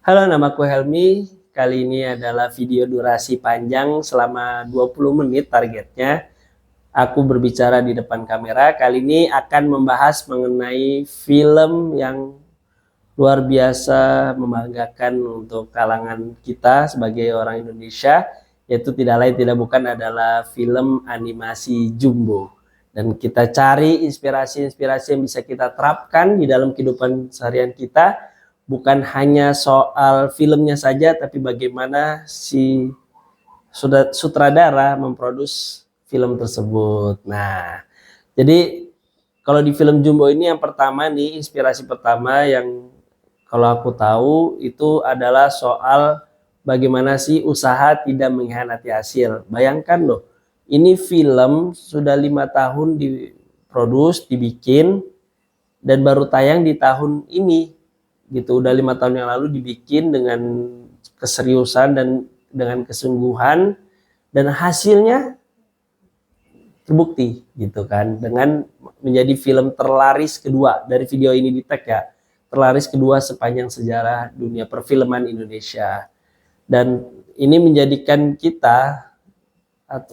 Halo, namaku Helmi. Kali ini adalah video durasi panjang selama 20 menit targetnya. Aku berbicara di depan kamera. Kali ini akan membahas mengenai film yang luar biasa membanggakan untuk kalangan kita sebagai orang Indonesia, yaitu tidak lain tidak bukan adalah film animasi Jumbo. Dan kita cari inspirasi-inspirasi yang bisa kita terapkan di dalam kehidupan seharian kita, bukan hanya soal filmnya saja, tapi bagaimana si sutradara memproduksi film tersebut. Nah, jadi kalau di film Jumbo ini yang pertama nih, inspirasi pertama yang kalau aku tahu itu adalah soal bagaimana sih usaha tidak mengkhianati hasil. Bayangkan loh, ini film sudah 5 tahun diproduksi, dibikin, dan baru tayang di tahun ini gitu. Udah 5 tahun yang lalu dibikin dengan keseriusan dan dengan kesungguhan, dan hasilnya terbukti gitu kan, dengan menjadi film terlaris kedua dari video ini di tag ya, terlaris kedua sepanjang sejarah dunia perfilman Indonesia. Dan ini menjadikan kita,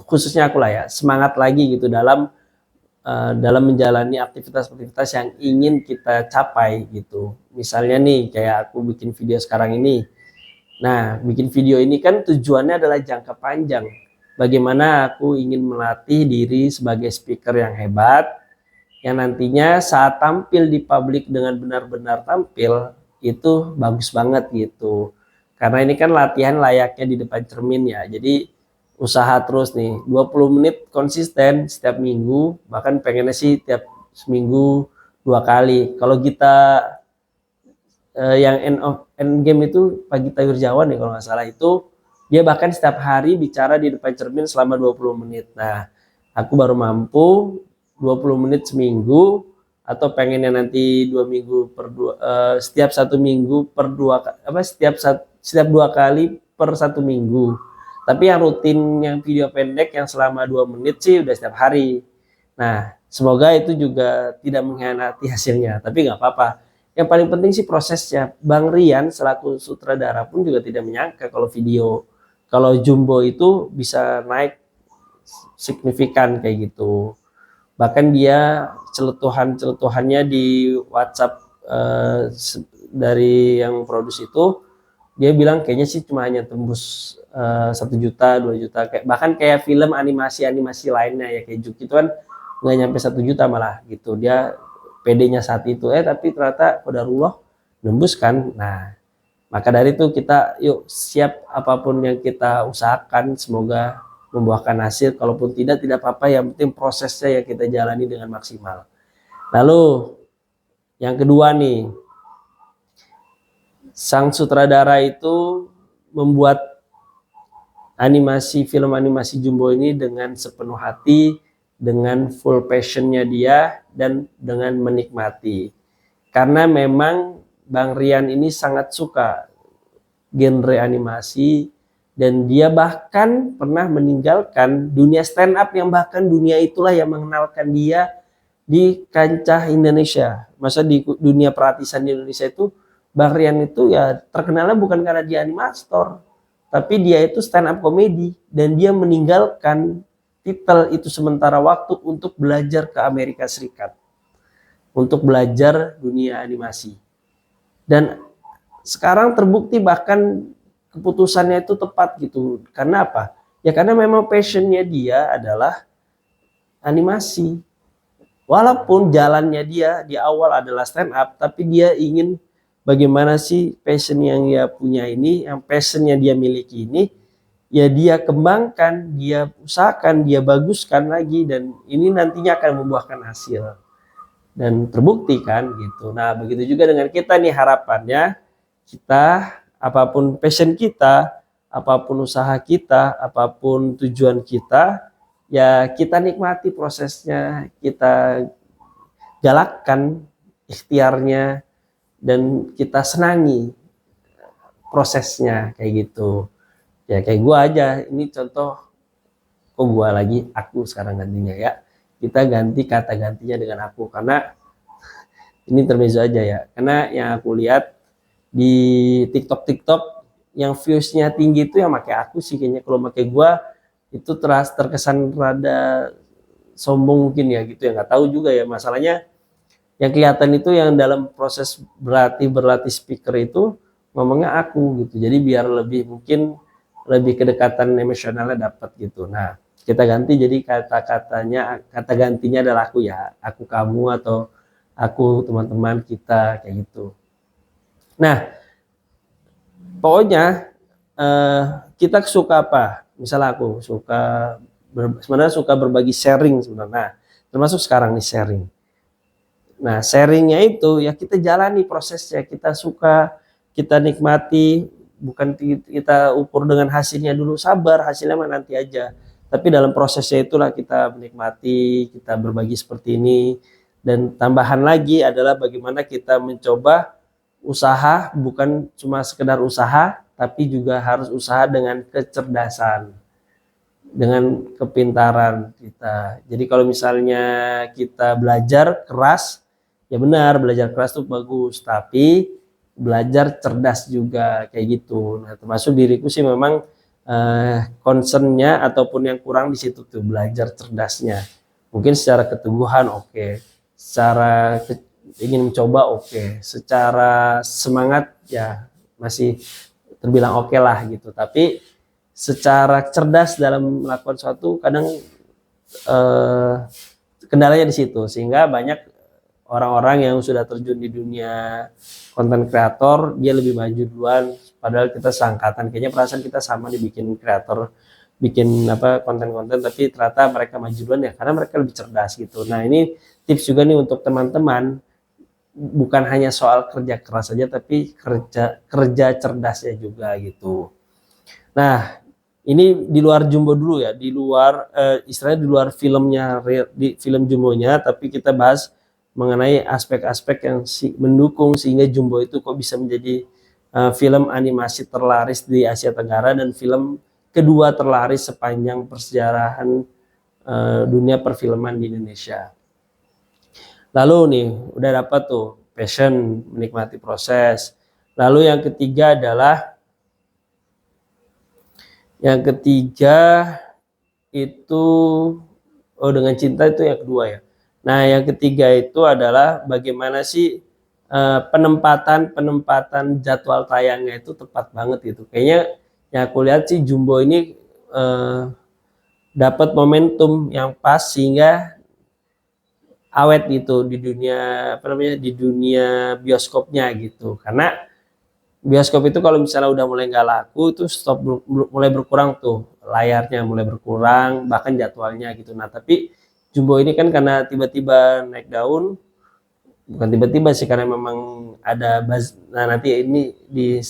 khususnya aku lah ya, semangat lagi gitu dalam menjalani aktivitas-aktivitas yang ingin kita capai gitu. Misalnya nih kayak aku bikin video sekarang ini. Nah, bikin video ini kan tujuannya adalah jangka panjang. Bagaimana aku ingin melatih diri sebagai speaker yang hebat, yang nantinya saat tampil di publik dengan benar-benar tampil, itu bagus banget gitu. Karena ini kan latihan layaknya di depan cermin ya. Jadi usaha terus nih, 20 menit konsisten setiap minggu, bahkan pengennya sih tiap seminggu 2 kali. Kalau kita yang end game itu Pagi Tayur Jawan ya kalau nggak salah, itu dia bahkan setiap hari bicara di depan cermin selama 20 menit. Nah, aku baru mampu 20 menit seminggu, atau pengennya nanti 2 minggu per dua, setiap 1 minggu per dua, setiap 2 kali per 1 minggu. Tapi yang rutin, yang video pendek yang selama 2 menit sih udah setiap hari. Nah, semoga itu juga tidak mengkhianati hasilnya, tapi nggak apa-apa. Yang paling penting sih prosesnya. Bang Rian selaku sutradara pun juga tidak menyangka kalau Jumbo itu bisa naik signifikan kayak gitu. Bahkan dia celetuhannya di WhatsApp dari yang produksi itu, dia bilang kayaknya sih cuma hanya tembus 1 juta, 2 juta, bahkan kayak film animasi lainnya ya kayak Juk itu kan nggak nyampe 1 juta malah gitu. Dia PD-nya saat itu, tapi ternyata qadarullah nembus kan. Nah, maka dari itu kita yuk siap apapun yang kita usahakan, semoga membuahkan hasil. Kalaupun tidak apa-apa, yang penting prosesnya yang kita jalani dengan maksimal. Lalu yang kedua nih, sang sutradara itu membuat film animasi Jumbo ini dengan sepenuh hati, dengan full passionnya dia, dan dengan menikmati. Karena memang Bang Rian ini sangat suka genre animasi, dan dia bahkan pernah meninggalkan dunia stand up, yang bahkan dunia itulah yang mengenalkan dia di kancah Indonesia. Masa di dunia perartisan di Indonesia itu, Bang Rian itu ya terkenalnya bukan karena dia animator, tapi dia itu stand up komedi, dan dia meninggalkan titel itu sementara waktu untuk belajar ke Amerika Serikat, untuk belajar dunia animasi. Dan sekarang terbukti bahkan keputusannya itu tepat gitu. Karena apa? Ya karena memang passionnya dia adalah animasi. Walaupun jalannya dia di awal adalah stand up, tapi dia ingin bagaimana sih passion yang dia punya ini, yang passionnya dia miliki ini, ya dia kembangkan, dia usahakan, dia baguskan lagi, dan ini nantinya akan membuahkan hasil. Dan terbukti kan gitu. Nah, begitu juga dengan kita nih, harapannya kita, apapun passion kita, apapun usaha kita, apapun tujuan kita, ya kita nikmati prosesnya, kita galakkan ikhtiarnya, dan kita senangi prosesnya kayak gitu. Ya kayak gua aja, ini contoh, kok gua lagi, aku sekarang gantinya ya. Kita ganti kata gantinya dengan aku, karena ini intermezzo aja ya. Karena yang aku lihat, di TikTok yang viewsnya tinggi itu yang pakai aku sih kayaknya. Kalau pakai gua itu terkesan rada sombong mungkin ya gitu ya, nggak tahu juga ya. Masalahnya yang kelihatan itu yang dalam proses berlatih speaker itu ngomongnya aku gitu. Jadi biar mungkin lebih kedekatan emosionalnya dapat gitu. Nah, kita ganti jadi kata gantinya adalah aku ya, aku kamu atau aku teman-teman kita kayak gitu. Nah, pokoknya kita suka apa? Misalnya aku sebenarnya suka berbagi sharing sebenarnya. Nah, termasuk sekarang nih sharing. Nah, sharingnya itu ya kita jalani prosesnya, kita suka, kita nikmati, bukan kita ukur dengan hasilnya dulu, sabar, hasilnya mah nanti aja. Tapi dalam prosesnya itulah kita menikmati, kita berbagi seperti ini. Dan tambahan lagi adalah bagaimana kita mencoba usaha, bukan cuma sekedar usaha, tapi juga harus usaha dengan kecerdasan, dengan kepintaran kita. Jadi kalau misalnya kita belajar keras, ya benar, belajar keras tuh bagus, tapi belajar cerdas juga kayak gitu. Nah, termasuk diriku sih memang concernnya ataupun yang kurang di situ tuh belajar cerdasnya. Mungkin secara keteguhan oke, secara ingin mencoba oke, secara semangat ya masih terbilang oke lah gitu. Tapi secara cerdas dalam melakukan sesuatu kadang kendalanya di situ, sehingga banyak orang-orang yang sudah terjun di dunia konten kreator dia lebih maju duluan, padahal kita seangkatan, kayaknya perasaan kita sama dibikin kreator, bikin apa konten-konten, tapi ternyata mereka maju duluan ya karena mereka lebih cerdas gitu. Nah, ini tips juga nih untuk teman-teman, bukan hanya soal kerja keras saja tapi kerja cerdasnya juga gitu. Nah, ini di luar Jumbo dulu ya, di luar istilahnya di luar filmnya, di film Jumbonya, tapi kita bahas mengenai aspek-aspek yang mendukung sehingga Jumbo itu kok bisa menjadi film animasi terlaris di Asia Tenggara dan film kedua terlaris sepanjang persejarahan dunia perfilman di Indonesia. Lalu nih udah dapat tuh passion, menikmati proses. Lalu yang ketiga itu dengan cinta, itu yang kedua ya. Nah, yang ketiga itu adalah bagaimana sih penempatan jadwal tayangnya itu tepat banget gitu. Kayaknya yang aku lihat sih Jumbo ini dapat momentum yang pas sehingga awet gitu di dunia di dunia bioskopnya gitu. Karena bioskop itu kalau misalnya udah mulai nggak laku itu mulai berkurang tuh, layarnya mulai berkurang, bahkan jadwalnya gitu. Nah, tapi Jumbo ini kan karena tiba-tiba naik daun, bukan tiba-tiba sih, karena memang ada nah nanti ini di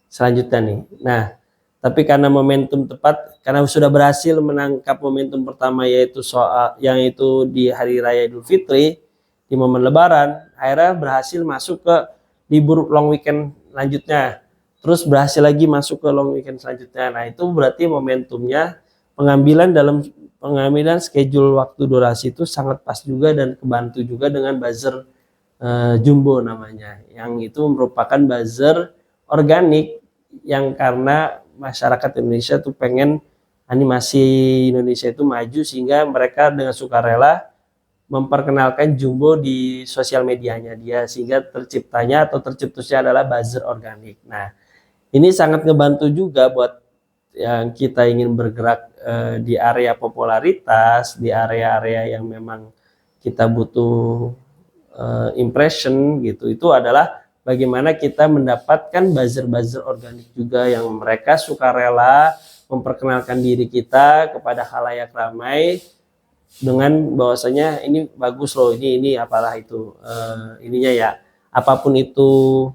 selanjutnya nih. Nah, tapi karena momentum tepat, karena sudah berhasil menangkap momentum pertama, yaitu soal yang itu di hari raya Idul Fitri, di momen Lebaran, akhirnya berhasil masuk ke libur long weekend lanjutnya, terus berhasil lagi masuk ke long weekend selanjutnya. Nah, itu berarti momentumnya, pengambilan schedule waktu durasi itu sangat pas juga dan kebantu juga dengan buzzer Jumbo namanya, yang itu merupakan buzzer organik yang karena masyarakat Indonesia tuh pengen animasi Indonesia itu maju, sehingga mereka dengan sukarela memperkenalkan Jumbo di sosial medianya dia, sehingga tercetusnya adalah buzzer organik. Nah, ini sangat ngebantu juga buat yang kita ingin bergerak di area popularitas, di area-area yang memang kita butuh impression gitu. Itu adalah bagaimana kita mendapatkan buzzer-buzzer organik juga yang mereka sukarela memperkenalkan diri kita kepada khalayak ramai dengan bahwasanya ini bagus loh, ini apalah itu ininya ya, apapun itu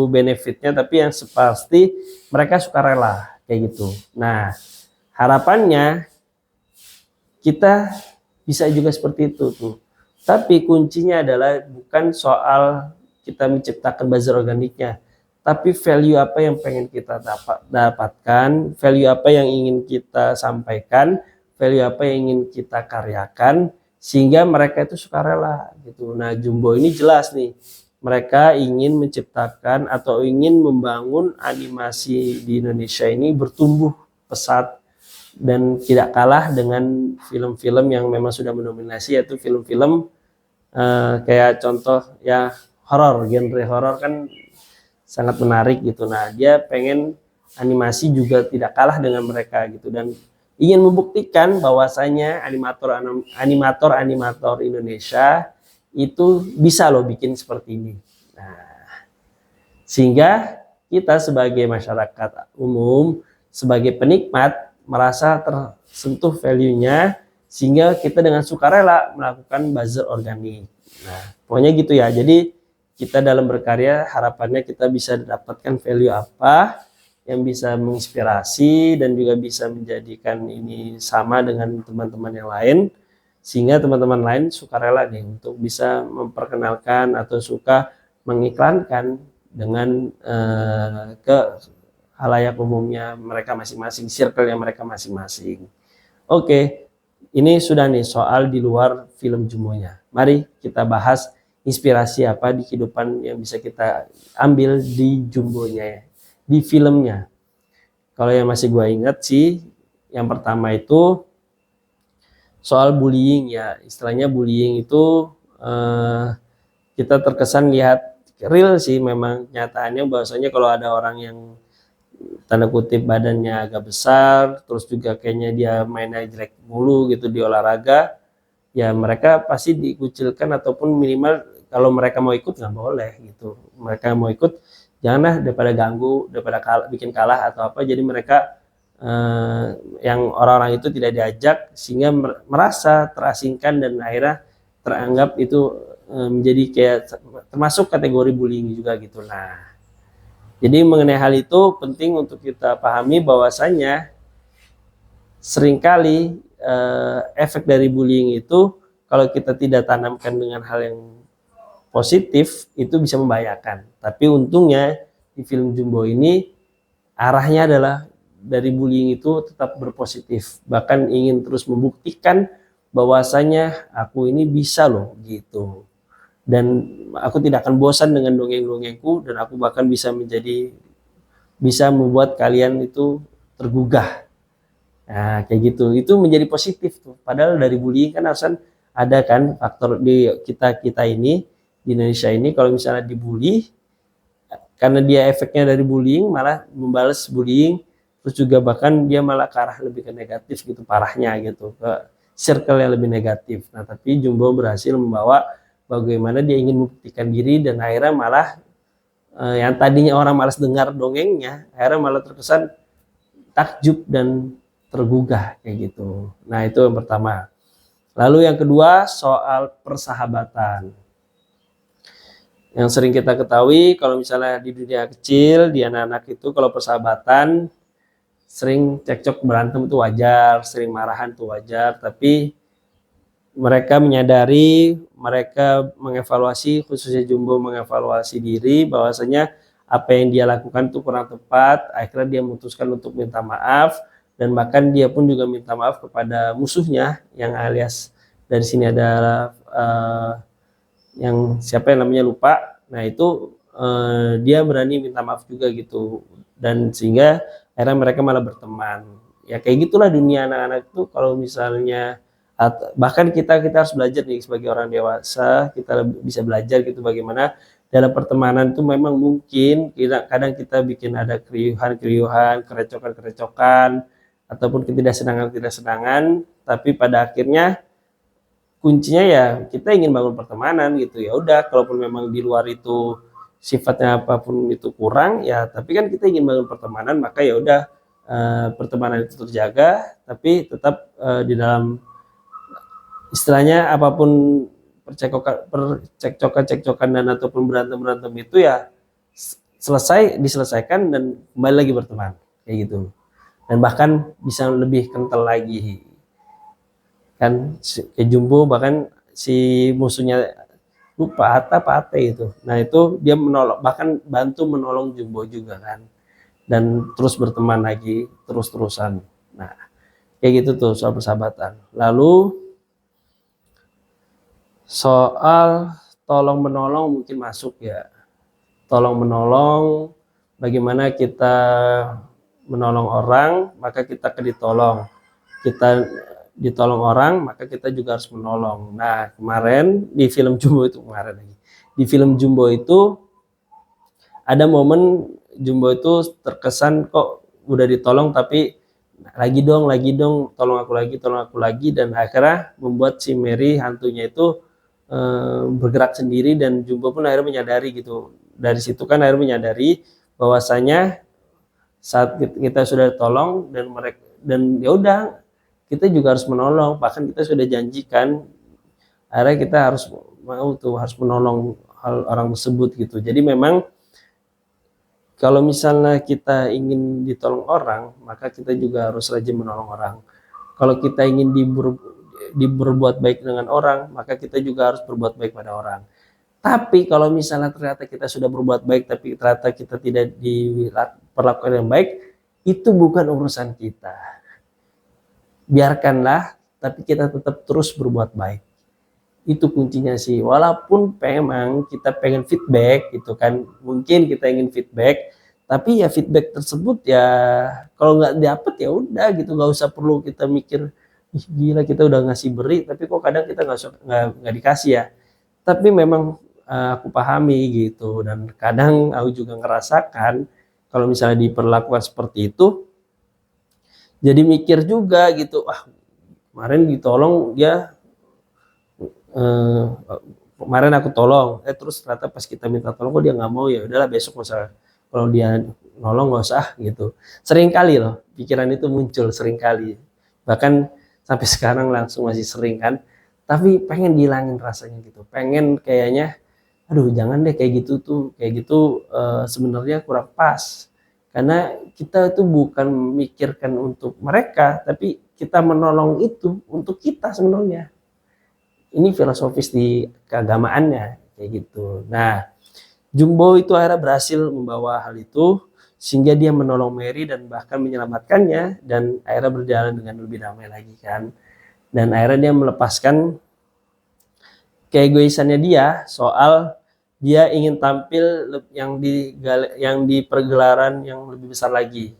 benefitnya, tapi yang pasti mereka sukarela kayak gitu. Nah, harapannya kita bisa juga seperti itu tuh. Tapi kuncinya adalah bukan soal kita menciptakan buzzer organiknya, tapi value apa yang pengen kita dapatkan, value apa yang ingin kita sampaikan, value apa yang ingin kita karyakan, sehingga mereka itu sukarela gitu. Nah, Jumbo ini jelas nih, mereka ingin menciptakan atau ingin membangun animasi di Indonesia ini bertumbuh pesat dan tidak kalah dengan film-film yang memang sudah mendominasi, yaitu film-film kayak contoh ya horor, genre horor kan sangat menarik gitu. Nah, dia pengen animasi juga tidak kalah dengan mereka gitu, dan ingin membuktikan bahwasanya animator Indonesia itu bisa loh bikin seperti ini. Nah, sehingga kita sebagai masyarakat umum, sebagai penikmat merasa tersentuh value-nya, sehingga kita dengan sukarela melakukan buzzer organik. Nah, pokoknya gitu ya. Jadi kita dalam berkarya harapannya kita bisa dapatkan value apa yang bisa menginspirasi dan juga bisa menjadikan ini sama dengan teman-teman yang lain, sehingga teman-teman lain sukarela nih untuk bisa memperkenalkan atau suka mengiklankan dengan ke halayak umumnya mereka masing-masing, circle yang mereka masing-masing. Oke, ini sudah nih soal di luar film Jumbonya. Mari kita bahas inspirasi apa di kehidupan yang bisa kita ambil di Jumbonya, di filmnya. Kalau yang masih gue ingat sih, yang pertama itu soal bullying ya. Istilahnya bullying itu kita terkesan lihat real sih, memang nyataannya bahwasanya kalau ada orang yang tanda kutip badannya agak besar, terus juga kayaknya dia mainnya jelek mulu gitu di olahraga, ya mereka pasti dikucilkan, ataupun minimal kalau mereka mau ikut nggak boleh gitu. Mereka mau ikut janganlah, daripada ganggu, daripada bikin kalah atau apa. Jadi mereka yang orang-orang itu tidak diajak, sehingga merasa terasingkan dan akhirnya teranggap itu menjadi kayak termasuk kategori bullying juga gitu. Nah, jadi mengenai hal itu penting untuk kita pahami bahwasanya seringkali efek dari bullying itu kalau kita tidak tanamkan dengan hal yang positif itu bisa membahayakan. Tapi untungnya di film Jumbo ini arahnya adalah dari bullying itu tetap berpositif, bahkan ingin terus membuktikan bahwasanya aku ini bisa loh gitu, dan aku tidak akan bosan dengan dongeng-dongengku, dan aku bahkan bisa membuat kalian itu tergugah. Nah, kayak gitu, itu menjadi positif tuh. Padahal dari bullying kan harusnya ada kan faktor di kita ini di Indonesia ini, kalau misalnya dibully, karena dia efeknya dari bullying malah membalas bullying, terus juga bahkan dia malah ke arah lebih ke negatif gitu, parahnya gitu, ke circle yang lebih negatif. Nah, tapi Jumbo berhasil membawa bagaimana dia ingin membuktikan diri, dan akhirnya malah yang tadinya orang malas dengar dongengnya, akhirnya malah terkesan takjub dan tergugah kayak gitu. Nah, itu yang pertama. Lalu yang kedua soal persahabatan. Yang sering kita ketahui kalau misalnya di dunia kecil, di anak-anak itu kalau persahabatan sering cekcok, berantem itu wajar, sering marahan itu wajar, tapi mereka menyadari, mereka mengevaluasi, khususnya Jumbo mengevaluasi diri bahwasanya apa yang dia lakukan itu kurang tepat. Akhirnya dia memutuskan untuk minta maaf, dan bahkan dia pun juga minta maaf kepada musuhnya yang alias dari sini adalah yang siapa yang namanya lupa. Nah, itu dia berani minta maaf juga gitu, dan sehingga akhirnya mereka malah berteman. Ya kayak gitulah dunia anak-anak itu. Kalau misalnya bahkan kita harus belajar nih sebagai orang dewasa, kita bisa belajar gitu bagaimana dalam pertemanan itu memang mungkin kadang kita bikin ada keriuhan, kerecokan, ataupun ketidaksenangan, tapi pada akhirnya kuncinya ya kita ingin bangun pertemanan gitu. Ya udah, kalaupun memang di luar itu sifatnya apapun itu kurang ya, tapi kan kita ingin bangun pertemanan, maka ya udah pertemanan itu terjaga, tapi tetap di dalam istilahnya apapun percekcokan dan ataupun berantem itu ya diselesaikan dan kembali lagi berteman kayak gitu, dan bahkan bisa lebih kental lagi kan. Kayak Jumbo bahkan si musuhnya lupa apa itu, nah itu dia menolong, bahkan bantu menolong Jumbo juga kan, dan terus berteman lagi terus-terusan. Nah, kayak gitu tuh soal persahabatan. Lalu Soal tolong menolong mungkin masuk ya. Tolong menolong, bagaimana kita menolong orang, maka kita akan ditolong. Kita ditolong orang, maka kita juga harus menolong. Nah, kemarin di film Jumbo itu, di film Jumbo itu ada momen Jumbo itu terkesan kok udah ditolong tapi lagi dong, tolong aku lagi, dan akhirnya membuat si Mary hantunya itu bergerak sendiri, dan Jumbo pun akhirnya menyadari gitu. Dari situ kan akhirnya menyadari bahwasanya saat kita sudah tolong dan mereka, dan ya udah, kita juga harus menolong, bahkan kita sudah janjikan akhirnya kita harus harus menolong orang tersebut gitu. Jadi memang kalau misalnya kita ingin ditolong orang, maka kita juga harus rajin menolong orang. Kalau kita ingin berbuat baik dengan orang, maka kita juga harus berbuat baik pada orang. Tapi kalau misalnya ternyata kita sudah berbuat baik, tapi ternyata kita tidak diperlakukan yang baik, itu bukan urusan kita. Biarkanlah, tapi kita tetap terus berbuat baik. Itu kuncinya sih. Walaupun memang kita pengen feedback gitu kan, mungkin kita ingin feedback, tapi ya feedback tersebut ya kalau nggak dapet ya udah gitu, nggak usah perlu kita mikir gila kita udah ngasih beri tapi kok kadang kita nggak dikasih ya. Tapi memang aku pahami gitu, dan kadang aku juga ngerasakan kalau misalnya diperlakukan seperti itu, jadi mikir juga gitu, kemarin ditolong dia, kemarin aku tolong, terus ternyata pas kita minta tolong kok dia nggak mau, ya udahlah besok misalnya kalau dia nolong nggak usah gitu. Sering kali loh pikiran itu muncul, sering kali, bahkan sampai sekarang langsung masih sering kan, tapi pengen dihilangin rasanya gitu, pengen kayaknya aduh jangan deh kayak gitu tuh, kayak gitu sebenarnya kurang pas, karena kita itu bukan memikirkan untuk mereka, tapi kita menolong itu untuk kita sebenarnya. Ini filosofis di keagamaannya kayak gitu. Nah, Jumbo itu akhirnya berhasil membawa hal itu sehingga dia menolong Mary dan bahkan menyelamatkannya, dan akhirnya berjalan dengan lebih damai lagi kan. Dan akhirnya dia melepaskan keegoisannya dia soal dia ingin tampil yang di pergelaran yang lebih besar lagi.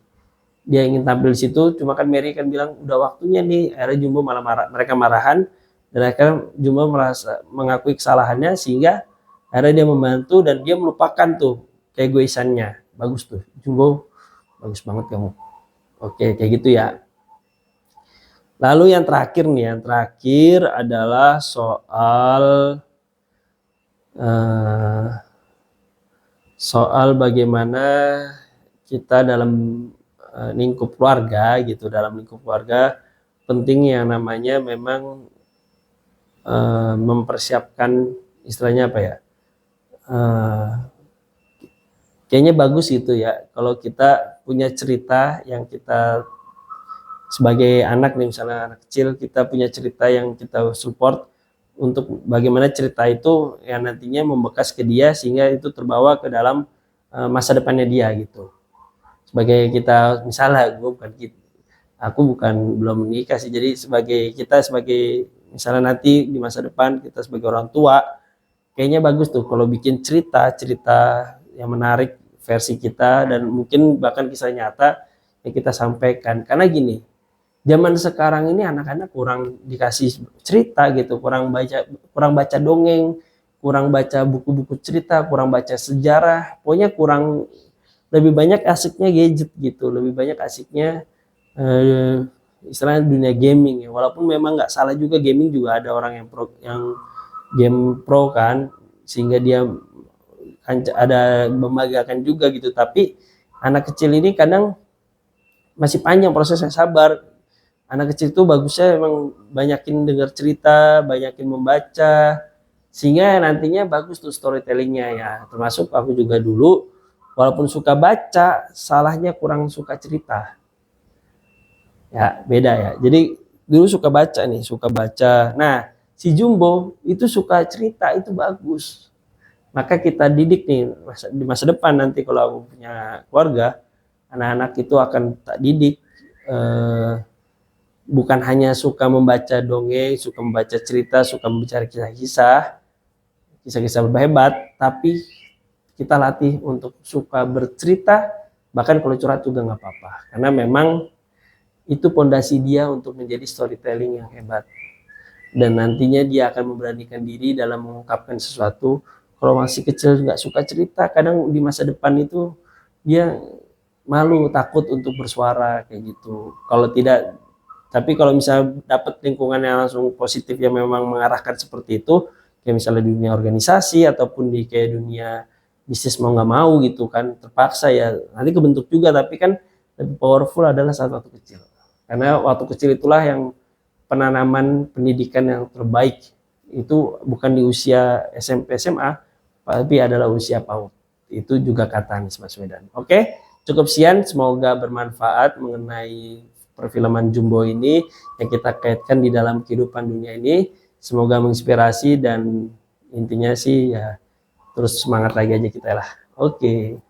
Dia ingin tampil di situ, cuma kan Mary kan bilang udah waktunya nih. Akhirnya Jumbo malah marah, mereka marahan, dan akhirnya Jumbo merasa mengakui kesalahannya sehingga akhirnya dia membantu dan dia melupakan tuh keegoisannya. Bagus tuh Jumbo, bagus banget kamu. Oke, kayak gitu ya. Lalu yang terakhir nih, yang terakhir adalah soal bagaimana kita dalam lingkup keluarga gitu, dalam lingkup keluarga penting yang namanya memang mempersiapkan, istilahnya apa ya, kayaknya bagus gitu ya kalau kita punya cerita yang kita sebagai anak nih, misalnya anak kecil, kita punya cerita yang kita support untuk bagaimana cerita itu yang nantinya membekas ke dia sehingga itu terbawa ke dalam masa depannya dia gitu. Sebagai kita misalnya aku belum menikah sih, jadi kita sebagai misalnya nanti di masa depan kita sebagai orang tua, kayaknya bagus tuh kalau bikin cerita yang menarik versi kita, dan mungkin bahkan kisah nyata yang kita sampaikan. Karena gini, zaman sekarang ini anak-anak kurang dikasih cerita gitu, kurang baca dongeng, kurang baca buku-buku cerita, kurang baca sejarah, pokoknya lebih banyak asiknya gadget gitu, lebih banyak asiknya istilahnya dunia gaming ya. Walaupun memang nggak salah juga, gaming juga ada orang yang game pro kan, sehingga dia ada membanggakan juga gitu. Tapi anak kecil ini kadang masih panjang prosesnya, sabar. Anak kecil itu bagusnya emang banyakin dengar cerita, banyakin membaca, sehingga nantinya bagus tuh storytellingnya ya. Termasuk aku juga dulu, walaupun suka baca, salahnya kurang suka cerita. Ya beda ya. Jadi dulu suka baca. Nah, si Jumbo itu suka cerita, itu bagus. Maka kita didik nih di masa depan nanti kalau aku punya keluarga, anak-anak itu akan tak didik bukan hanya suka membaca dongeng, suka membaca cerita, suka membicara kisah-kisah berhebat, tapi kita latih untuk suka bercerita, bahkan kalau curhat juga nggak apa-apa, karena memang itu pondasi dia untuk menjadi storytelling yang hebat. Dan nantinya dia akan memberanikan diri dalam mengungkapkan sesuatu. Kalau masih kecil nggak suka cerita, kadang di masa depan itu dia malu, takut untuk bersuara kayak gitu. Kalau tidak, tapi kalau misalnya dapat lingkungan yang langsung positif yang memang mengarahkan seperti itu, kayak misalnya di dunia organisasi ataupun di kayak dunia bisnis mau nggak mau gitu kan, terpaksa ya nanti kebentuk juga. Tapi kan lebih powerful adalah saat waktu kecil, karena waktu kecil itulah yang penanaman pendidikan yang terbaik. Itu bukan di usia SMP SMA, tapi adalah usia PAUD. Itu juga kata Anies Baswedan. Oke, cukup sekian, semoga bermanfaat mengenai perfilman Jumbo ini yang kita kaitkan di dalam kehidupan dunia ini. Semoga menginspirasi dan intinya sih ya terus semangat lagi aja kita lah. Oke.